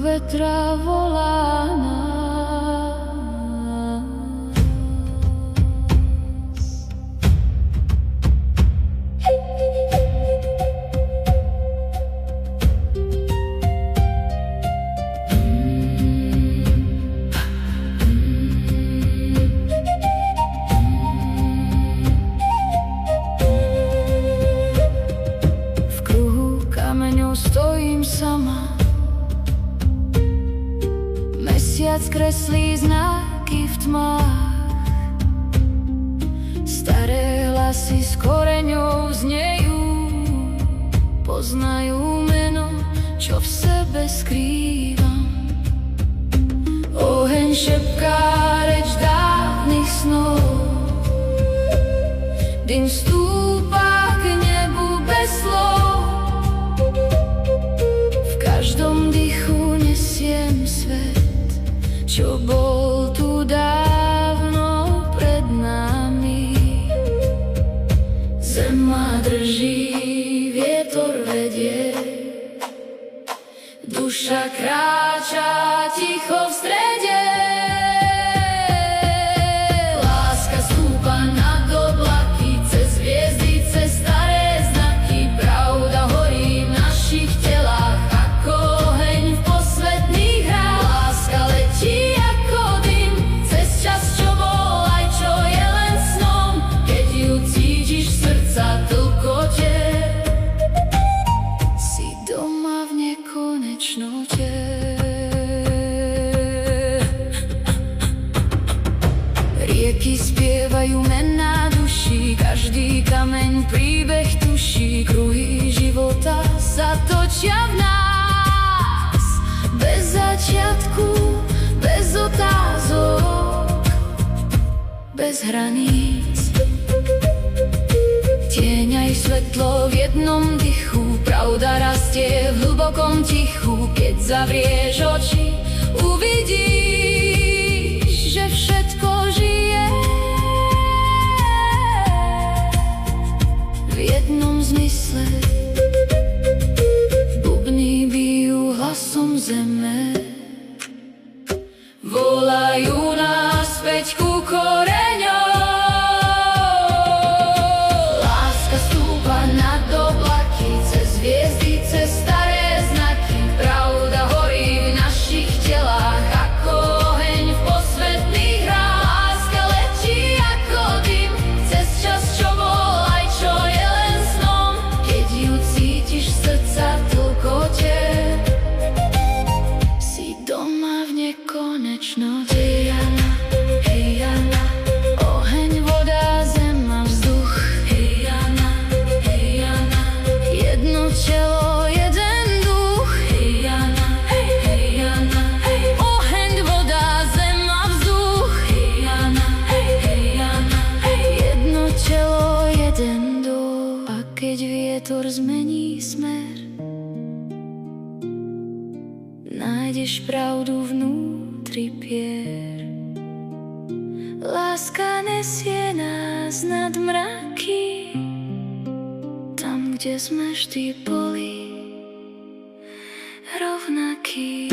vetra volá nás. V kruhu kameňov stojím sama, mesiac kreslí znaky v tmách. Staré hlasy s koreňou znejú, poznajú meno, čo v sebe skrývam. Oheň šepká reč dávnych snov, dym stúpa k nebu bez slov. V každom dychu nesiem svet, čo bol tu dávno pred nami. Zem ma drží, vietor vedie, duša kráča ticho v strede. Láska stúpa nad oblaky, cez hviezdy, cez staré znaky. Pravda horí v našich telách ako oheň v posvetných hrách. Láska letí ako dym, cez čas, čo bol aj čo je len snom. Keď ju cítiš v srdca tlkote, si doma v nekonečnote. Rieky spievajú mená duší, každý kameň príbeh tuší. Kruhy života sa točia v nás, bez začiatku, bez otázok, bez hraníc. Tieň aj svetlo v jednom dychu, pravda rastie v hlbokom tichu. Keď zavrieš oči, uvidíš, že všetko žije v jednom zmysle. Bubny bijú hlasom zeme, volajú nás späť ku koreňom. Láska stúpa nad oblaky, cez hviezdy, cez staré znaky. Pravda horí v našich telách ako oheň v posvetných hrách. Láska letí ako dym, cez čas, čo bol aj čo je len snom. Keď ju cítiš v srdca tlkote, si doma v nekonečnote. Hej Jana, oheň, voda, zem a vzduch. Hej Jana, jedno telo, jeden duch. Hej Jana, oheň, voda, zem a vzduch. Hej Jana, jedno telo, jeden duch. A keď vietor zmení smer, nájdeš pravdu vnútri pier. Láska nesie nás nad mraky, tam, kde sme vždy boli rovnakí.